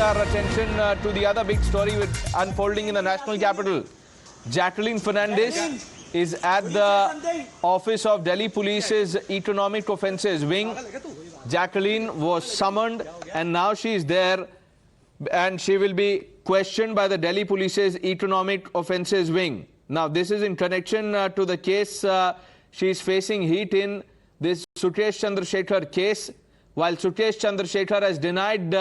our attention to the other big story unfolding in the national capital. Jacqueline Fernandez is at the office of Delhi Police's Economic Offences Wing. Jacqueline was summoned and now she is there and she will be questioned by the Delhi Police's Economic Offences Wing. Now this is in connection to the case she is facing heat in this Sukesh Chandrashekhar case. While Sukesh Chandrashekhar has denied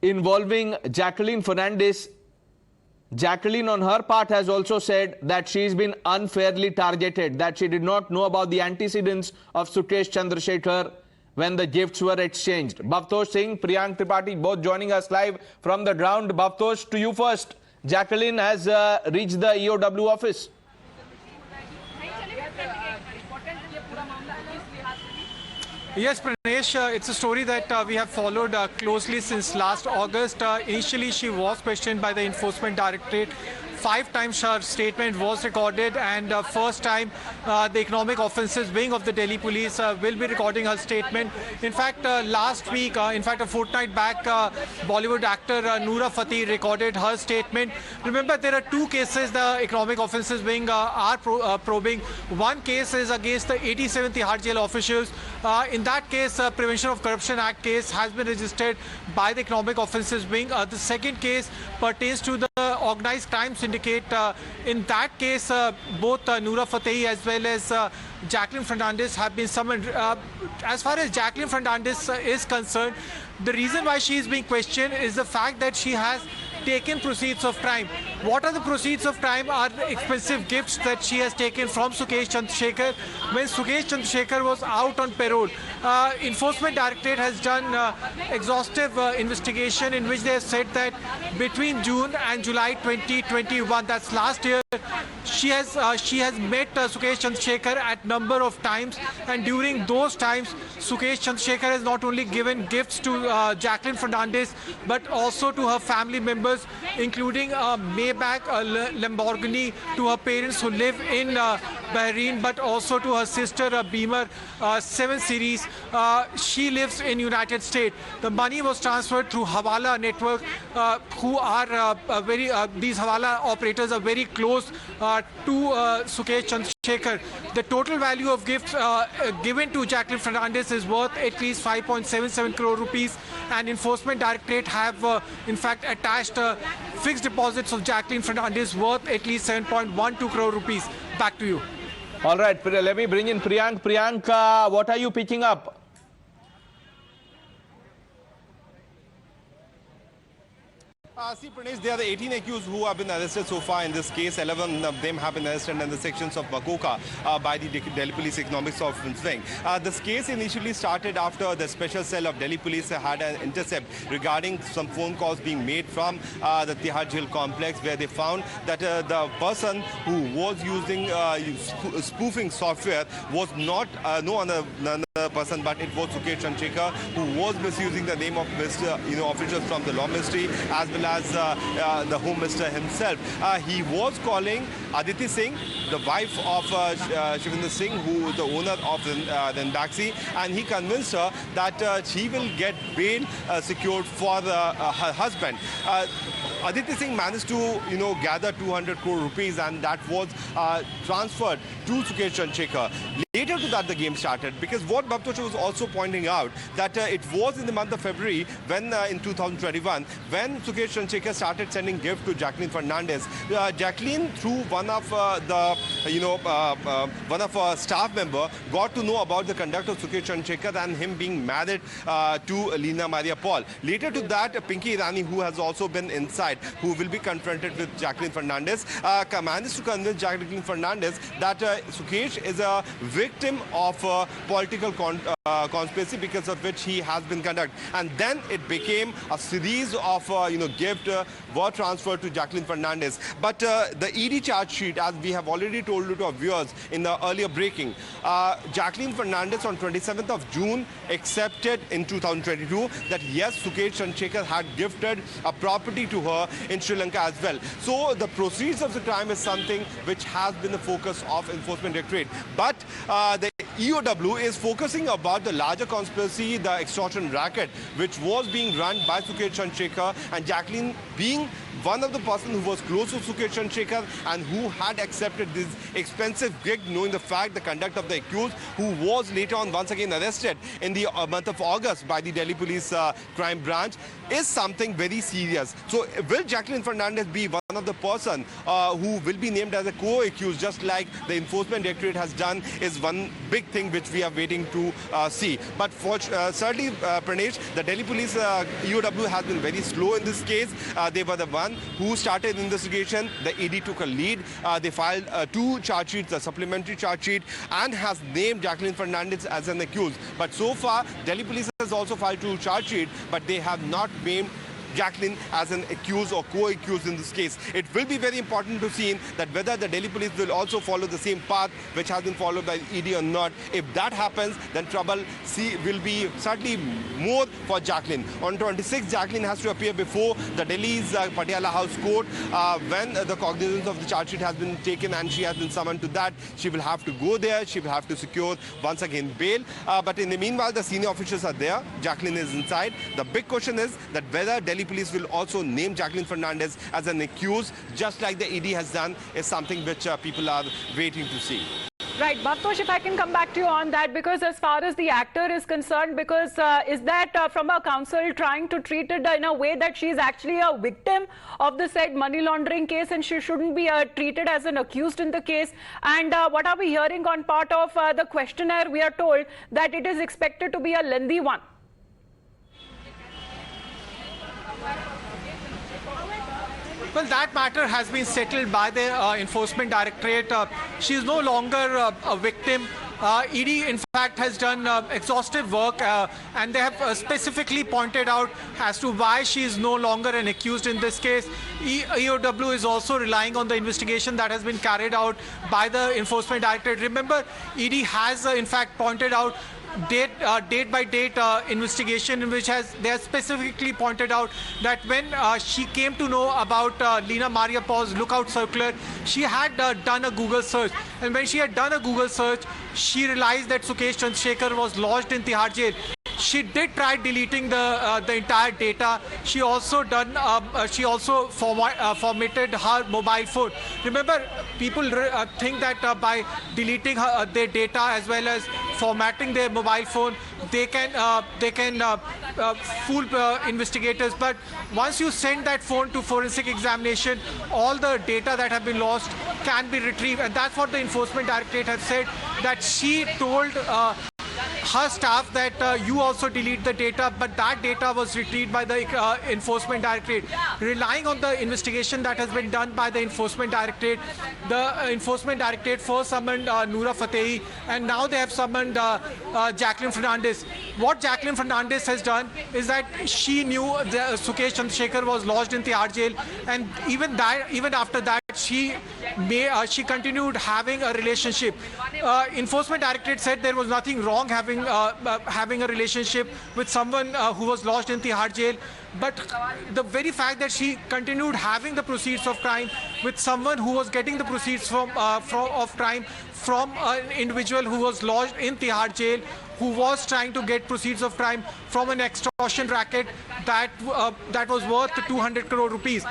involving Jacqueline Fernandez, Jacqueline on her part has also said that she's been unfairly targeted, that she did not know about the antecedents of Sukesh Chandrashekhar when the gifts were exchanged. Bhavtosh Singh, Priyank Tripathi both joining us live from the ground. Bhavtosh, to you first. Jacqueline has reached the EOW office. Yes, Pranesh, it's a story that we have followed closely since last August. Initially, she was questioned by the Enforcement Directorate. 5 times her statement was recorded, and first time the Economic Offences Wing of the Delhi Police will be recording her statement. In fact, last week, in fact a fortnight back, Bollywood actor Norah Fatehi recorded her statement. Remember, there are 2 cases the Economic Offences Wing are probing. One case is against the 87 Tihar jail officials. In that case, Prevention of Corruption Act case has been registered by the Economic Offences Wing. The second case pertains to the organized crime syndicate. In that case, both Norah Fatehi as well as Jacqueline Fernandez have been summoned. As far as Jacqueline Fernandez is concerned, the reason why she is being questioned is the fact that she has taken proceeds of crime. What are the proceeds of crime? Are the expensive gifts that she has taken from Sukesh Chandrashekhar when Sukesh Chandrashekhar was out on parole. Enforcement Directorate has done exhaustive investigation in which they have said that between June and July 2021, that's last year, she has met Sukesh Chandrashekhar at number of times, and during those times Sukesh Chandrashekhar has not only given gifts to Jacqueline Fernandez but also to her family members, including a Maybach, a Lamborghini to her parents who live in Bahrain, but also to her sister, a Beamer 7 Series. She lives in United States. The money was transferred through Hawala network, who are these Hawala operators are very close to Sukesh Chandrashekhar. The total value of gifts given to Jacqueline Fernandez is worth at least 5.77 crore rupees, and Enforcement Directorate have in fact attached fixed deposits of Jacqueline Fernandez worth at least 7.12 crore rupees. Back to you. All right, let me bring in Priyank. Priyank, what are you picking up? See, Pranesh, there are the 18 accused who have been arrested so far in this case. 11 of them have been arrested under the sections of Bakoka by the Delhi Police Economic Offences Wing. This case initially started after the special cell of Delhi Police had an intercept regarding some phone calls being made from the Tihar jail complex, where they found that the person who was using spoofing software was not no other person, but it was Sukesh Chandrashekhar, who was misusing the name of officials from the Law Ministry as well as the Home Minister himself. He was calling Aditi Singh, the wife of Shivendra Singh, who is the owner of the Embassy, and he convinced her that she will get bail secured for her husband. Aditi Singh managed to gather 200 crore rupees, and that was transferred to Sukesh Chandrashekhar. Later to that, the game started, because what Bhavtosh was also pointing out, that it was in the month of February when in 2021 when Sukesh Chandrashekhar started sending gifts to Jacqueline Fernandez. Jacqueline, through one of her staff member, got to know about the conduct of Sukesh Chandrashekhar and him being married to Lina Maria Paul. Later to that, Pinky Irani, who has also been inside, who will be confronted with Jacqueline Fernandez, managed to convince Jacqueline Fernandez that Sukesh is a victim of political conspiracy, because of which he has been conducted. And then it became a series of gifts were transferred to Jacqueline Fernandez. But the ED charge sheet, as we have already told you to our viewers in the earlier breaking, Jacqueline Fernandez on 27th of June accepted in 2022 that yes, Sukesh Chandrashekhar had gifted a property to her in Sri Lanka as well. So the proceeds of the crime is something which has been the focus of Enforcement Directorate. But the EOW is focusing about the larger conspiracy, the extortion racket, which was being run by Sukesh Chandrashekhar, and Jacqueline being one of the person who was close to Sukesh Chandrashekhar and who had accepted this expensive gig, knowing the fact, the conduct of the accused, who was later on once again arrested in the month of August by the Delhi Police crime branch, is something very serious. So will Jacqueline Fernandez be one of the person who will be named as a co-accused, just like the Enforcement Directorate has done, is one big thing which we are waiting to see. But for, certainly, Pranesh, the Delhi Police EOW has been very slow in this case. They were the one who started investigation. The ED took a lead. They filed 2 charge sheets, a supplementary charge sheet, and has named Jacqueline Fernandez as an accused. But so far, Delhi Police has also filed 2 charge sheets, but they have not named Jacqueline as an accused or co-accused in this case. It will be very important to see that whether the Delhi Police will also follow the same path which has been followed by the ED or not. If that happens, then trouble will be certainly more for Jacqueline. On 26th, Jacqueline has to appear before the Delhi's Patiala House Court. When the cognizance of the charge sheet has been taken and she has been summoned to that, she will have to go there. She will have to secure once again bail. But in the meanwhile, the senior officials are there. Jacqueline is inside. The big question is that whether Delhi Police will also name Jacqueline Fernandez as an accused, just like the ED has done, is something which people are waiting to see. Right, Bhaktosh, if I can come back to you on that, because as far as the actor is concerned, because is that from a counsel trying to treat it in a way that she is actually a victim of the said money laundering case and she shouldn't be treated as an accused in the case? And what are we hearing on part of the questionnaire? We are told that it is expected to be a lengthy one. Well, that matter has been settled by the Enforcement Directorate. She is no longer a victim. ED, in fact, has done exhaustive work and they have specifically pointed out as to why she is no longer an accused in this case. EOW is also relying on the investigation that has been carried out by the Enforcement Directorate. Remember, ED has, in fact, pointed out date by date investigation in which they have specifically pointed out that when she came to know about Lina Maria Paul's lookout circular, she had done a Google search, and when she had done a Google search, she realized that Sukesh Chandrashekhar was lodged in Tihar jail. She did try deleting the entire data. She also formatted her mobile phone. Remember, people think that by deleting their data as well as formatting their mobile phone, they can fool investigators. But once you send that phone to forensic examination, all the data that have been lost can be retrieved, and that's what the Enforcement Directorate has said, that she told her staff that you also delete the data, but that data was retrieved by the Enforcement Directorate. Relying on the investigation that has been done by the Enforcement Directorate, the Enforcement Directorate first summoned Norah Fatehi, and now they have summoned Jacqueline Fernandez. What Jacqueline Fernandez has done is that she knew that Sukesh Chandrashekhar was lodged in Tihar jail, and even after that, she continued having a relationship. Enforcement Directorate said there was nothing wrong having a relationship with someone who was lodged in Tihar jail, but the very fact that she continued having the proceeds of crime with someone who was getting the proceeds of crime from an individual who was lodged in Tihar jail, who was trying to get proceeds of crime from an extortion racket that was worth 200 crore rupees.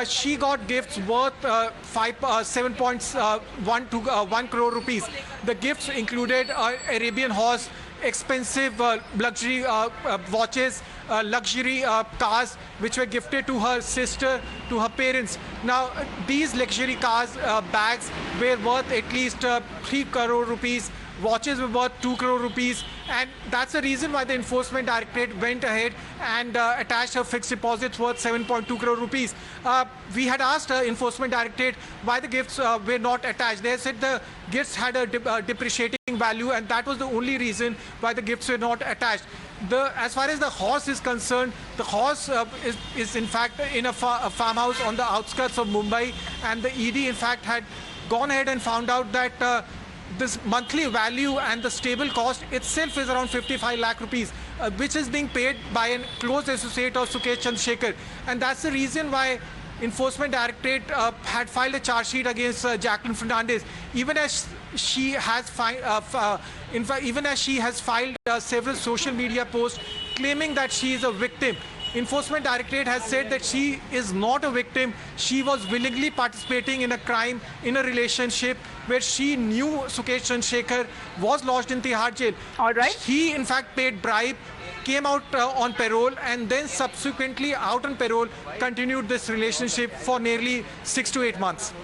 She got gifts worth 7.1 crore rupees. The gifts included Arabian horse, expensive luxury watches, luxury cars, which were gifted to her sister, to her parents. Now, these luxury cars, bags, were worth at least 3 crore rupees. Watches were worth 2 crore rupees, and that's the reason why the Enforcement Directorate went ahead and attached her fixed deposits worth 7.2 crore rupees. We had asked the Enforcement Directorate why the gifts were not attached. They said the gifts had a depreciating value, and that was the only reason why the gifts were not attached. As far as the horse is concerned, the horse is in fact in a farmhouse on the outskirts of Mumbai, and the ED in fact had gone ahead and found out that this monthly value and the stable cost itself is around 55 lakh rupees, which is being paid by a close associate of Sukesh Chandrashekhar. And that's the reason why Enforcement Directorate had filed a charge sheet against Jacqueline Fernandez. Even as she has in fact, even as she has filed several social media posts claiming that she is a victim. Enforcement Directorate has said that she is not a victim. She was willingly participating in a crime, in a relationship where she knew Sukesh Chandrashekhar was lodged in Tihar jail. All right. He, in fact, paid bribe, came out on parole, and then subsequently out on parole, continued this relationship for nearly 6 to 8 months.